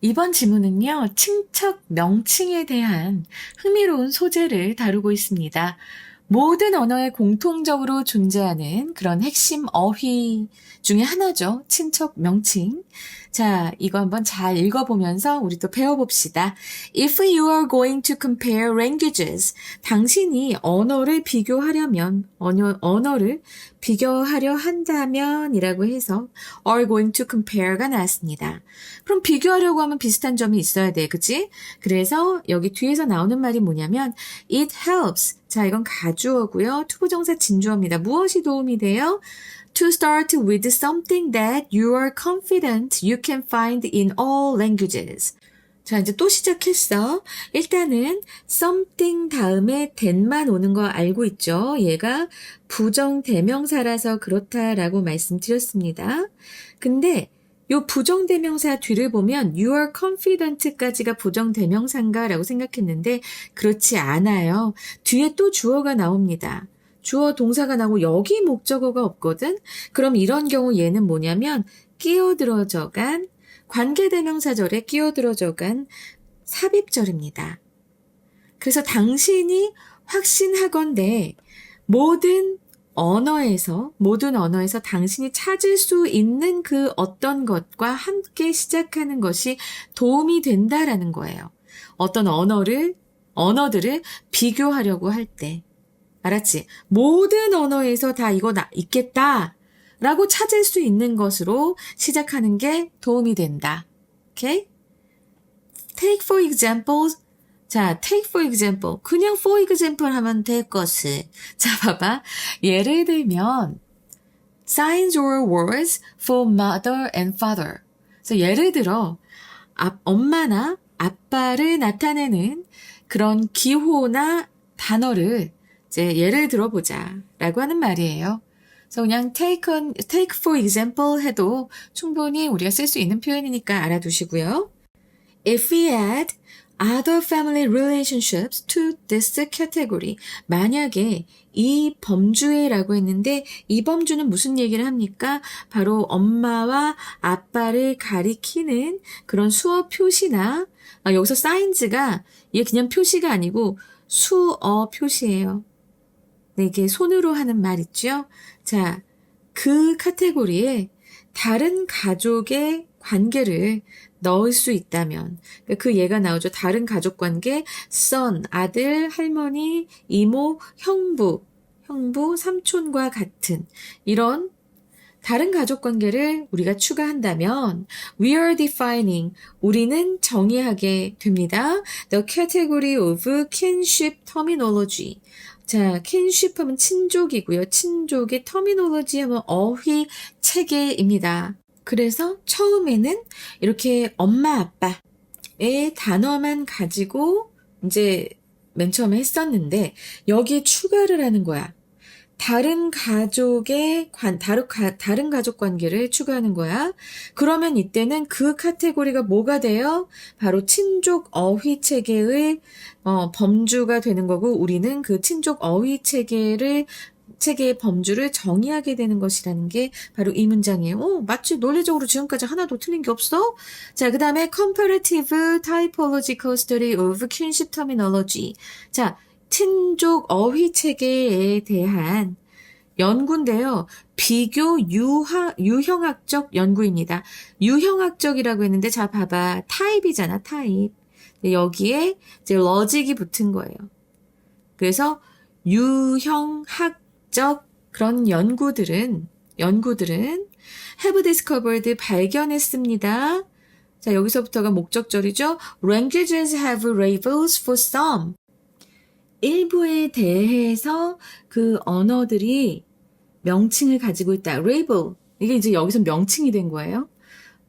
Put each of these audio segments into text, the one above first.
이번 지문은요, 친척 명칭에 대한 흥미로운 소재를 다루고 있습니다. 모든 언어에 공통적으로 존재하는 그런 핵심 어휘 중에 하나죠. 친척 명칭. 자, 이거 한번 잘 읽어보면서 우리 또 배워봅시다. If you are going to compare languages, 당신이 언어를 비교하려면, 언어를 비교하려 한다면 이라고 해서 are going to compare가 나왔습니다. 그럼 비교하려고 하면 비슷한 점이 있어야 돼. 그치? 그래서 여기 뒤에서 나오는 말이 뭐냐면 it helps. 자, 이건 가주어고요. 투부정사 진주어입니다. 무엇이 도움이 돼요? To start with something that you are confident you can find in all languages. 자, 이제 또 시작했어. 일단은 something 다음에 that만 오는 거 알고 있죠? 얘가 부정대명사라서 그렇다라고 말씀드렸습니다. 근데 요 부정대명사 뒤를 보면 you are confident까지가 부정대명사인가라고 생각했는데 그렇지 않아요. 뒤에 또 주어가 나옵니다. 주어 동사가 나오고 여기 목적어가 없거든? 그럼 이런 경우 얘는 뭐냐면 끼어들어져간 관계대명사절에 끼어들어져간 삽입절입니다. 그래서 당신이 확신하건대 모든 언어에서 당신이 찾을 수 있는 그 어떤 것과 함께 시작하는 것이 도움이 된다라는 거예요. 어떤 언어들을 비교하려고 할 때. 알았지? 모든 언어에서 다 이거 있겠다 라고 찾을 수 있는 것으로 시작하는 게 도움이 된다. 오케이? Take for example. 자, take for example. 그냥 for example 하면 될 것을. 자, 봐봐. 예를 들면 signs or words for mother and father. 그래서 예를 들어 엄마나 아빠를 나타내는 그런 기호나 단어를 이제 예를 들어보자 라고 하는 말이에요. 그래서 그냥 take for example 해도 충분히 우리가 쓸 수 있는 표현이니까 알아두시고요. If we add other family relationships to this category. 만약에 이 범주에라고 했는데 이 범주는 무슨 얘기를 합니까? 바로 엄마와 아빠를 가리키는 그런 수어 표시나 여기서 signs가 이게 그냥 표시가 아니고 수어 표시예요. 네, 이게 손으로 하는 말 있죠? 자, 그 카테고리에 다른 가족의 관계를 넣을 수 있다면 그 예가 나오죠. 다른 가족 관계, son, 아들, 할머니, 이모, 형부, 삼촌과 같은 이런 다른 가족 관계를 우리가 추가한다면 we are defining, 우리는 정의하게 됩니다. The category of kinship terminology. 자, kinship 하면 친족이고요. 친족의 terminology 하면 어휘 체계입니다. 그래서 처음에는 이렇게 엄마, 아빠의 단어만 가지고 이제 맨 처음에 했었는데 여기에 추가를 하는 거야. 다른 가족의 다른 가족 관계를 추가하는 거야. 그러면 이때는 그 카테고리가 뭐가 돼요? 바로 친족 어휘 체계의 범주가 되는 거고 우리는 그 친족 어휘 체계의 범주를 정의하게 되는 것이라는 게 바로 이 문장이에요. 마치 논리적으로 지금까지 하나도 틀린 게 없어? 자, 그 다음에 Comparative Typological Study of Kinship Terminology. 자, 친족 어휘 체계에 대한 연구인데요. 비교 유형학적 연구입니다. 유형학적이라고 했는데 자 봐봐. 타입이잖아. 타입. 여기에 이제 러직이 붙은 거예요. 그래서 유형학적 그런 연구들은 have discovered 발견했습니다. 자, 여기서부터가 목적절이죠. Languages have labels for some. 일부에 대해서 그 언어들이 명칭을 가지고 있다. label. 이게 이제 여기서 명칭이 된 거예요.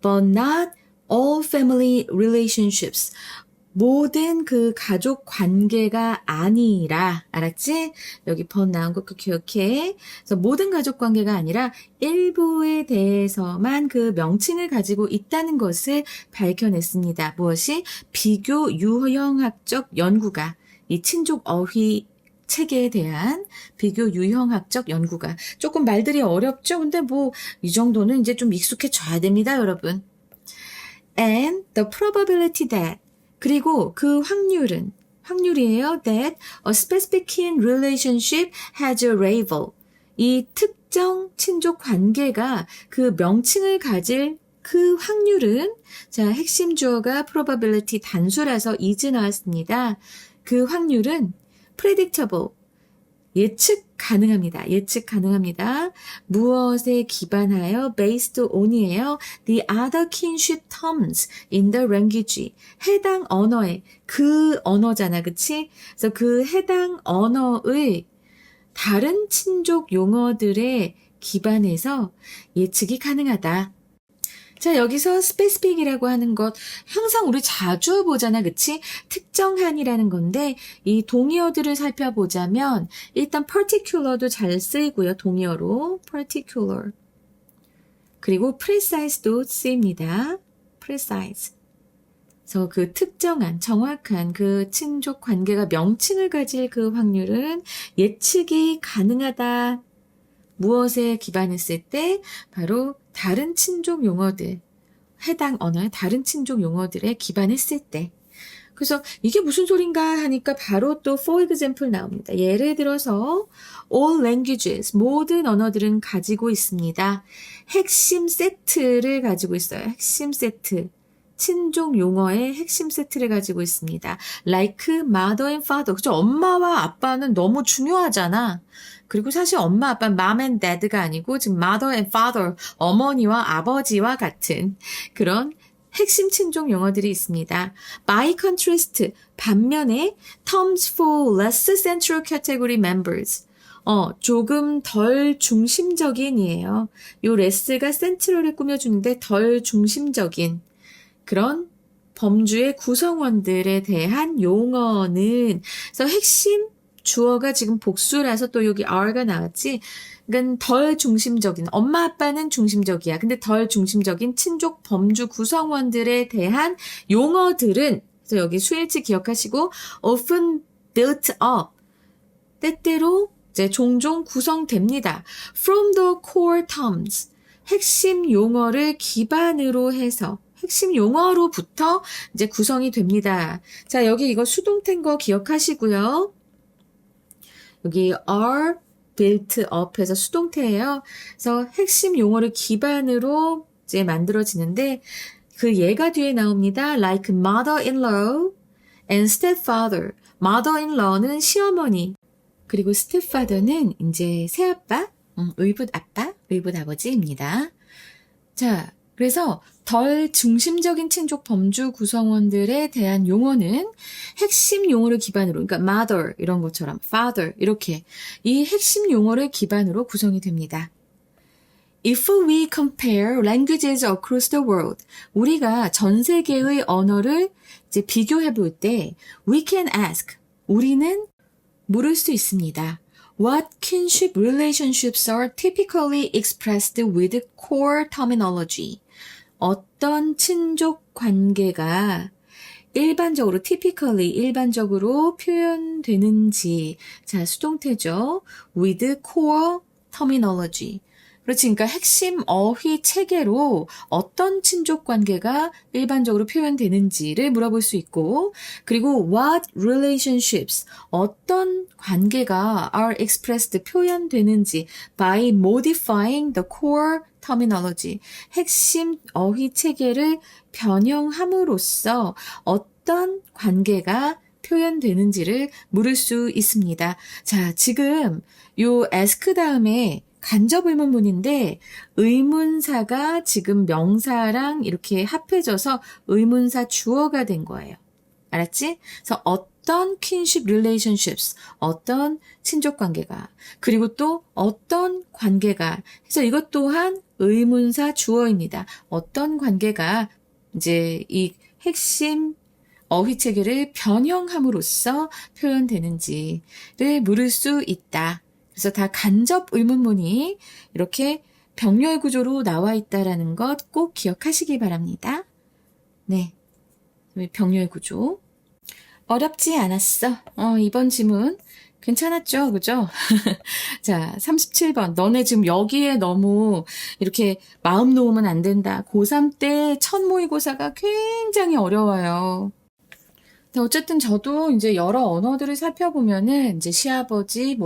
But not all family relationships. 모든 그 가족 관계가 아니라, 알았지? 여기 but 나온 거 기억해. 그래서 모든 가족 관계가 아니라 일부에 대해서만 그 명칭을 가지고 있다는 것을 밝혀냈습니다. 무엇이? 비교 유형학적 연구가 이 친족 어휘 체계에 대한 비교 유형학적 연구가 조금 말들이 어렵죠? 근데 뭐 이 정도는 이제 좀 익숙해져야 됩니다, 여러분. and the probability that 그리고 그 확률이에요. that a specific kin relationship has a rival. 이 특정 친족 관계가 그 명칭을 가질 그 확률은 자 핵심 주어가 probability 단수라서 is 나왔습니다. 그 확률은 predictable 예측 가능합니다. 무엇에 기반하여 based on이에요. The other kinship terms in the language. 해당 언어의 그 언어잖아, 그치? 그래서 그 해당 언어의 다른 친족 용어들에 기반해서 예측이 가능하다. 자, 여기서 specific이라고 하는 것 항상 우리 자주 보잖아, 그치? 특정한이라는 건데 이 동의어들을 살펴보자면 일단 particular도 잘 쓰이고요, 동의어로 particular. 그리고 precise도 쓰입니다. precise. 그래서 그 특정한, 정확한 그 친족 관계가 명칭을 가질 그 확률은 예측이 가능하다. 무엇에 기반했을 때? 바로 다른 친족 용어들, 해당 언어의 다른 친족 용어들에 기반했을 때. 그래서 이게 무슨 소린가 하니까 바로 또 for example 나옵니다. 예를 들어서 all languages, 모든 언어들은 가지고 있습니다. 핵심 세트를 가지고 있어요. 핵심 세트. 친족 용어의 핵심 세트를 가지고 있습니다. like mother and father. 그죠? 엄마와 아빠는 너무 중요하잖아. 그리고 사실 엄마, 아빠, mom and dad가 아니고 지금 mother and father, 어머니와 아버지와 같은 그런 핵심 친족 용어들이 있습니다. By contrast, 반면에 terms for less central category members. 조금 덜 중심적인이에요. 요 less가 central을 꾸며주는데 덜 중심적인 그런 범주의 구성원들에 대한 용어는 그래서 핵심 주어가 지금 복수라서 또 여기 are가 나왔지. 그러니까 덜 중심적인 엄마 아빠는 중심적이야. 근데 덜 중심적인 친족 범주 구성원들에 대한 용어들은 그래서 여기 수일치 기억하시고 often built up 때때로 이제 종종 구성됩니다. From the core terms 핵심 용어를 기반으로 해서 핵심 용어로부터 이제 구성이 됩니다. 자, 여기 이거 수동태인 거 기억하시고요. 여기 are built up에서 수동태예요. 그래서 핵심 용어를 기반으로 이제 만들어지는데 그 예가 뒤에 나옵니다. Like mother-in-law and stepfather. mother-in-law는 시어머니. 그리고 stepfather는 이제 새아빠, 의붓 아빠, 의붓 아버지입니다. 자, 그래서 덜 중심적인 친족 범주 구성원들에 대한 용어는 핵심 용어를 기반으로, 그러니까 mother 이런 것처럼 father 이렇게 이 핵심 용어를 기반으로 구성이 됩니다. If we compare languages across the world, 우리가 전 세계의 언어를 이제 비교해 볼 때, we can ask, 우리는 물을 수 있습니다. What kinship relationships are typically expressed with core terminology? 어떤 친족 관계가 일반적으로, typically, 일반적으로 표현되는지. 자, 수동태죠. with core terminology. 그렇지. 그러니까 핵심 어휘 체계로 어떤 친족 관계가 일반적으로 표현되는지를 물어볼 수 있고, 그리고 what relationships, 어떤 관계가 are expressed, 표현되는지 by modifying the core terminology, 핵심 어휘 체계를 변형함으로써 어떤 관계가 표현되는지를 물을 수 있습니다. 자, 지금 요 ask 다음에 간접 의문문인데 의문사가 지금 명사랑 이렇게 합해져서 의문사 주어가 된 거예요. 알았지? 그래서 어떤 kinship relationships, 어떤 친족 관계가, 그리고 또 어떤 관계가, 그래서 이것 또한 의문사 주어입니다. 어떤 관계가 이제 이 핵심 어휘 체계를 변형함으로써 표현되는지를 물을 수 있다. 그래서 다 간접 의문문이 이렇게 병렬 구조로 나와 있다라는 것 꼭 기억하시기 바랍니다. 네, 병렬 구조. 어렵지 않았어. 이번 지문 괜찮았죠? 그죠? 자, 37번. 너네 지금 여기에 너무 이렇게 마음 놓으면 안 된다. 고3 때 첫 모의고사가 굉장히 어려워요. 근데 어쨌든 저도 이제 여러 언어들을 살펴보면은 이제 시아버지,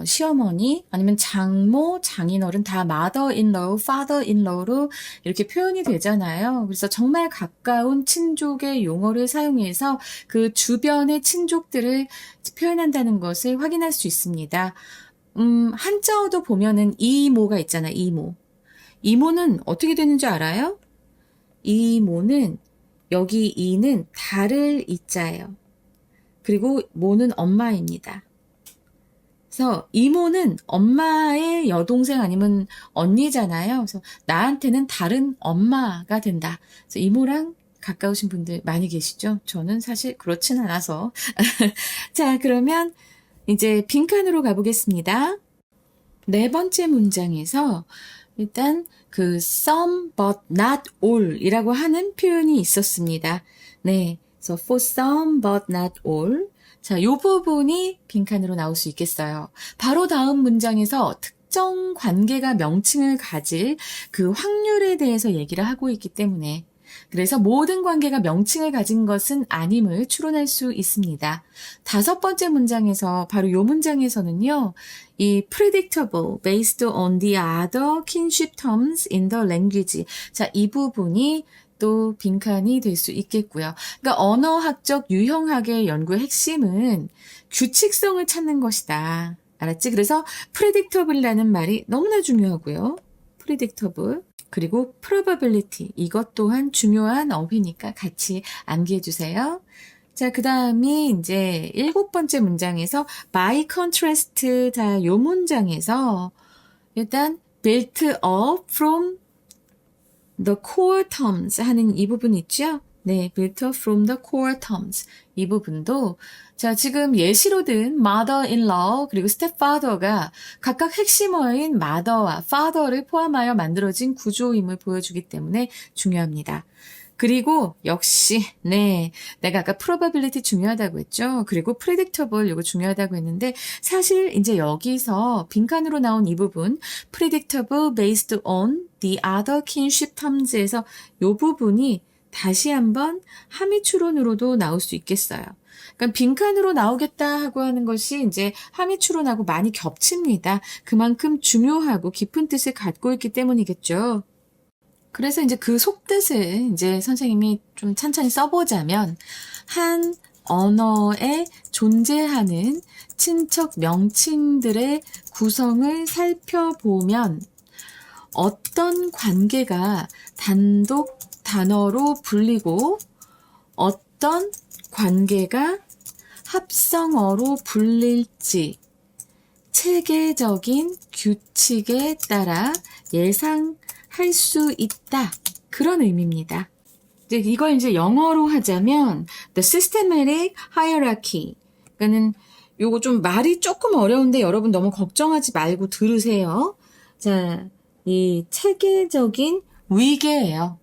시어머니, 아니면 장모, 장인어른 다 mother-in-law, father-in-law로 이렇게 표현이 되잖아요. 그래서 정말 가까운 친족의 용어를 사용해서 그 주변의 친족들을 표현한다는 것을 확인할 수 있습니다. 한자어도 보면은 이모가 있잖아요, 이모. 이모는 어떻게 되는지 알아요? 이모는 여기 이는 달을 이자예요. 그리고 모는 엄마입니다. 그래서 이모는 엄마의 여동생 아니면 언니잖아요. 그래서 나한테는 다른 엄마가 된다. 그래서 이모랑 가까우신 분들 많이 계시죠? 저는 사실 그렇진 않아서. 자, 그러면 이제 빈칸으로 가보겠습니다. 네 번째 문장에서 일단 그 some but not all 이라고 하는 표현이 있었습니다. 네. 그래서 for some but not all. 자, 요 부분이 빈칸으로 나올 수 있겠어요. 바로 다음 문장에서 특정 관계가 명칭을 가질 그 확률에 대해서 얘기를 하고 있기 때문에 그래서 모든 관계가 명칭을 가진 것은 아님을 추론할 수 있습니다. 다섯 번째 문장에서 바로 요 문장에서는요. 이 predictable based on the other kinship terms in the language. 자, 이 부분이 또 빈칸이 될 수 있겠고요. 그러니까 언어학적 유형학의 연구의 핵심은 규칙성을 찾는 것이다. 알았지? 그래서 predictable이라는 말이 너무나 중요하고요. predictable. 그리고 probability. 이것 또한 중요한 어휘니까 같이 암기해 주세요. 자, 그 다음이 이제 일곱 번째 문장에서 by contrast. 자, 요 문장에서 일단 built up from the core terms 하는 이 부분 있죠? 네, built up from the core terms. 이 부분도 자, 지금 예시로 든 mother-in-law 그리고 stepfather가 각각 핵심어인 mother와 father를 포함하여 만들어진 구조임을 보여주기 때문에 중요합니다. 그리고 역시 네, 내가 아까 probability 중요하다고 했죠. 그리고 predictable 이거 중요하다고 했는데 사실 이제 여기서 빈칸으로 나온 이 부분 predictable based on the other kinship terms에서 이 부분이 다시 한번 함의 추론으로도 나올 수 있겠어요. 그러니까 빈칸으로 나오겠다 하고 하는 것이 이제 함의 추론하고 많이 겹칩니다. 그만큼 중요하고 깊은 뜻을 갖고 있기 때문이겠죠. 그래서 이제 그 속뜻을 이제 선생님이 좀 찬찬히 써보자면 한 언어에 존재하는 친척 명칭들의 구성을 살펴보면 어떤 관계가 단독 단어로 불리고 어떤 관계가 합성어로 불릴지 체계적인 규칙에 따라 예상할 수 있다. 그런 의미입니다. 이걸 이제 영어로 하자면 the systematic hierarchy. 그러니까는 요거 좀 말이 조금 어려운데 여러분 너무 걱정하지 말고 들으세요. 자, 이 체계적인 위계예요.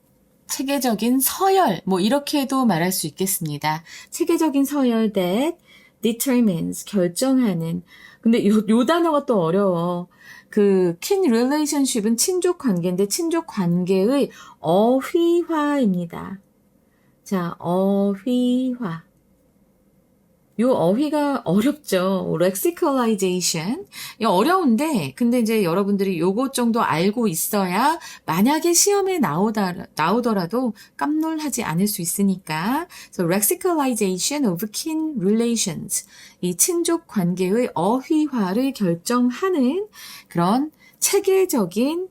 체계적인 서열, 이렇게도 말할 수 있겠습니다. 체계적인 서열 that determines, 결정하는. 근데 요 단어가 또 어려워. 그 kin relationship은 친족 관계인데 친족 관계의 어휘화입니다. 자, 어휘화. 요 어휘가 어렵죠. lexicalization. 이거 어려운데, 근데 이제 여러분들이 요것 정도 알고 있어야 만약에 시험에 나오더라도 깜놀하지 않을 수 있으니까. So, lexicalization of kin relations. 이 친족 관계의 어휘화를 결정하는 그런 체계적인,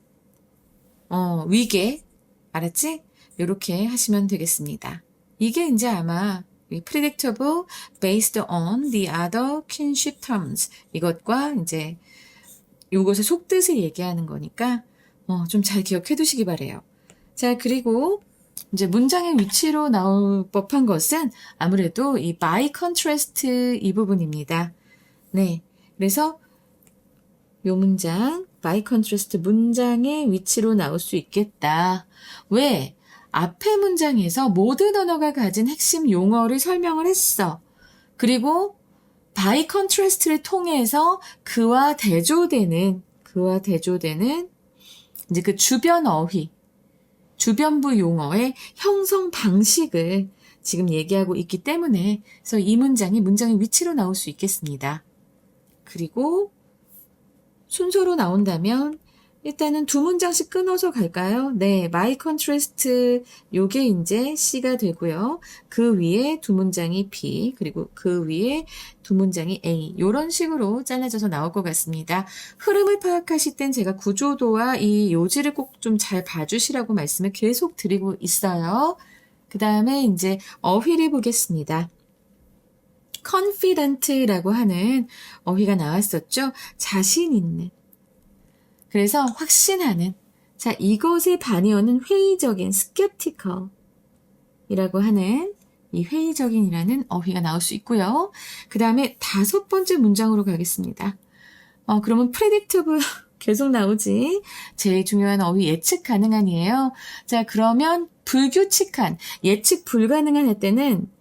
위계. 알았지? 요렇게 하시면 되겠습니다. 이게 이제 아마 predictable based on the other kinship terms. 이것과 이제 이것의 속뜻을 얘기하는 거니까 좀 잘 기억해 두시기 바래요. 자, 그리고 이제 문장의 위치로 나올 법한 것은 아무래도 이 by contrast 이 부분입니다. 네. 그래서 이 문장 by contrast 문장의 위치로 나올 수 있겠다. 왜? 앞의 문장에서 모든 언어가 가진 핵심 용어를 설명을 했어. 그리고 by contrast를 통해서 그와 대조되는 이제 그 주변 어휘, 주변부 용어의 형성 방식을 지금 얘기하고 있기 때문에 그래서 이 문장이 문장의 위치로 나올 수 있겠습니다. 그리고 순서로 나온다면 일단은 두 문장씩 끊어서 갈까요? 네, by contrast 요게 이제 C가 되고요. 그 위에 두 문장이 B, 그리고 그 위에 두 문장이 A. 요런 식으로 잘라져서 나올 것 같습니다. 흐름을 파악하실 땐 제가 구조도와 이 요지를 꼭 좀 잘 봐주시라고 말씀을 계속 드리고 있어요. 그 다음에 이제 어휘를 보겠습니다. confident라고 하는 어휘가 나왔었죠. 자신 있는. 그래서 확신하는. 자, 이것의 반의어는 회의적인, skeptical 이라고 하는 이 회의적인이라는 어휘가 나올 수 있고요. 그 다음에 다섯 번째 문장으로 가겠습니다. 그러면 predictable 계속 나오지. 제일 중요한 어휘 예측 가능한이에요. 자, 그러면 불규칙한, 예측 불가능한 할 때는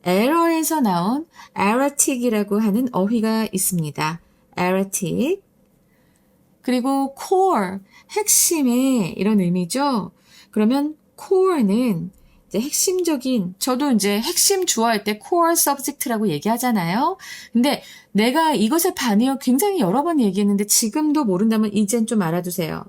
error에서 나온 erratic이라고 하는 어휘가 있습니다. erratic. 그리고 core, 핵심의 이런 의미죠. 그러면 core는 이제 핵심적인, 저도 이제 핵심 주어할 때 core subject라고 얘기하잖아요. 근데 내가 이것의 반의어 굉장히 여러 번 얘기했는데 지금도 모른다면 이젠 좀 알아두세요.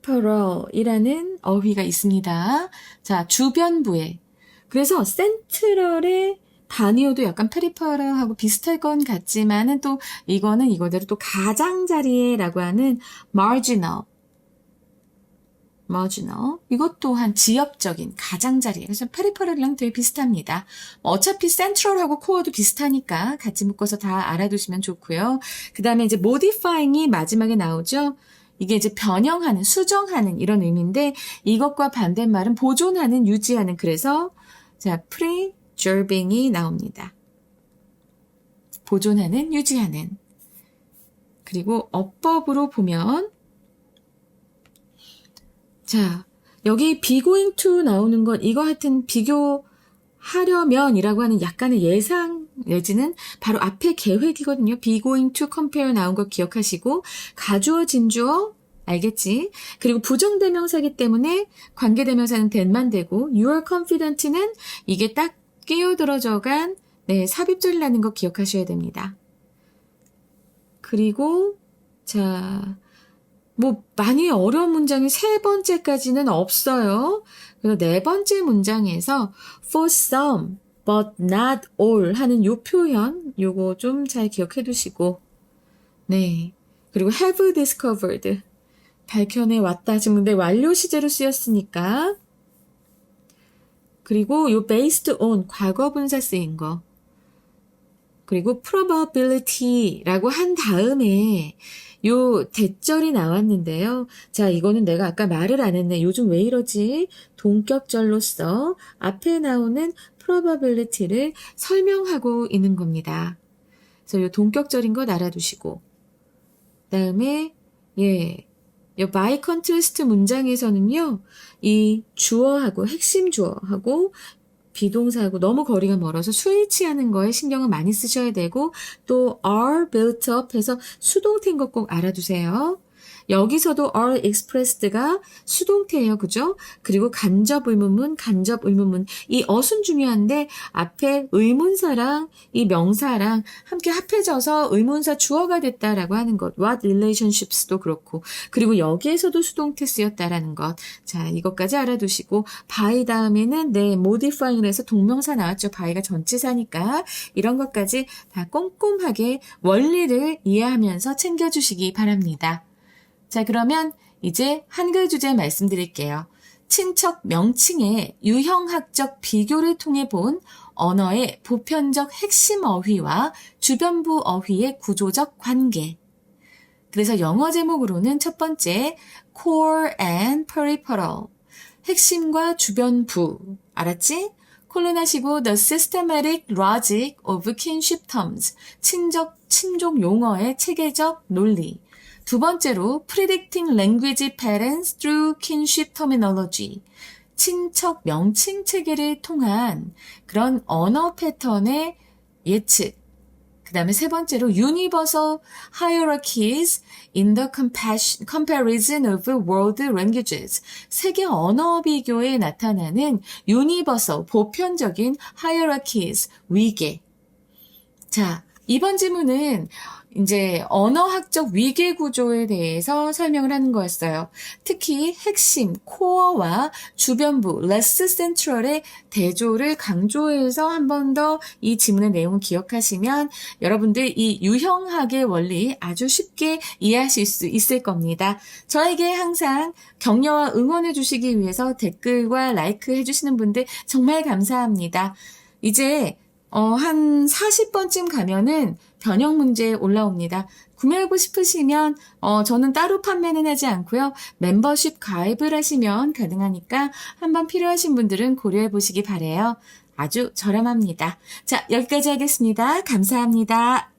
peripheral이라는 어휘가 있습니다. 자, 주변부에. 그래서 센트럴의 반의어도 약간 페리퍼럴하고 비슷할 건 같지만은 또 이거는 이거대로 또 가장자리에라고 하는 marginal. 이것 또한 지역적인 가장자리. 그래서 페리퍼럴이랑 되게 비슷합니다. 어차피 센트럴하고 코어도 비슷하니까 같이 묶어서 다 알아두시면 좋고요. 그 다음에 이제 modifying이 마지막에 나오죠. 이게 이제 변형하는, 수정하는 이런 의미인데 이것과 반대말은 보존하는, 유지하는. 그래서 자, preserving이 나옵니다. 보존하는, 유지하는. 그리고 어법으로 보면 자, 여기 be going to 나오는 건 이거 하여튼 비교하려면이라고 하는 약간의 예상 내지는 바로 앞에 계획이거든요. be going to compare 나온 거 기억하시고 가주어, 진주어 알겠지? 그리고 부정대명사기 때문에 관계대명사는 that만 되고 you are confident는 이게 딱 끼어들어져간 삽입절이라는 거 기억하셔야 됩니다. 그리고 자, 많이 어려운 문장이 세 번째까지는 없어요. 그래서 네 번째 문장에서 for some but not all 하는 요 표현, 요거 좀 잘 기억해 두시고, 네. 그리고 have discovered, 밝혀내 왔다. 지금 근데 완료 시제로 쓰였으니까. 그리고 요 based on, 과거 분사 쓰인 거. 그리고 probability라고 한 다음에 요 대절이 나왔는데요. 자, 이거는 내가 아까 말을 안 했네. 요즘 왜 이러지? 동격절로서 앞에 나오는 probability를 설명하고 있는 겁니다. 그래서 요 동격절인 거 알아두시고, 그다음에 요 by contrast 문장에서는요, 이 주어하고 핵심 주어하고 비동사하고 너무 거리가 멀어서 수일치하는 거에 신경을 많이 쓰셔야 되고 또 are built up 해서 수동태인 것 꼭 알아두세요. 여기서도 are expressed가 수동태예요. 그죠? 그리고 간접 의문문, 간접 의문문. 이 어순 중요한데 앞에 의문사랑 이 명사랑 함께 합해져서 의문사 주어가 됐다라고 하는 것. What relationships도 그렇고. 그리고 여기에서도 수동태 쓰였다라는 것. 자, 이것까지 알아두시고 by 다음에는 modifying을 해서 동명사 나왔죠. by가 전치사니까 이런 것까지 다 꼼꼼하게 원리를 이해하면서 챙겨주시기 바랍니다. 자, 그러면 이제 한글 주제 말씀드릴게요. 친척 명칭의 유형학적 비교를 통해 본 언어의 보편적 핵심 어휘와 주변부 어휘의 구조적 관계. 그래서 영어 제목으로는 첫 번째, core and peripheral. 핵심과 주변부. 알았지? 콜론하시고 the systematic logic of kinship terms. 친족 용어의 체계적 논리. 두 번째로 predicting language patterns through kinship terminology. 친척 명칭 체계를 통한 그런 언어 패턴의 예측. 그 다음에 세 번째로 universal hierarchies in the comparison of world languages. 세계 언어 비교에 나타나는 universal, 보편적인 hierarchies, 위계. 자, 이번 지문은 이제 언어학적 위계 구조에 대해서 설명을 하는 거였어요. 특히 핵심, 코어와 주변부, less central의 대조를 강조해서 한 번 더 이 지문의 내용을 기억하시면 여러분들 이 유형학의 원리 아주 쉽게 이해하실 수 있을 겁니다. 저에게 항상 격려와 응원해 주시기 위해서 댓글과 라이크 해주시는 분들 정말 감사합니다. 이제 한 40번쯤 가면은 변형 문제 올라옵니다. 구매하고 싶으시면 저는 따로 판매는 하지 않고요. 멤버십 가입을 하시면 가능하니까 한번 필요하신 분들은 고려해 보시기 바라요. 아주 저렴합니다. 자, 여기까지 하겠습니다. 감사합니다.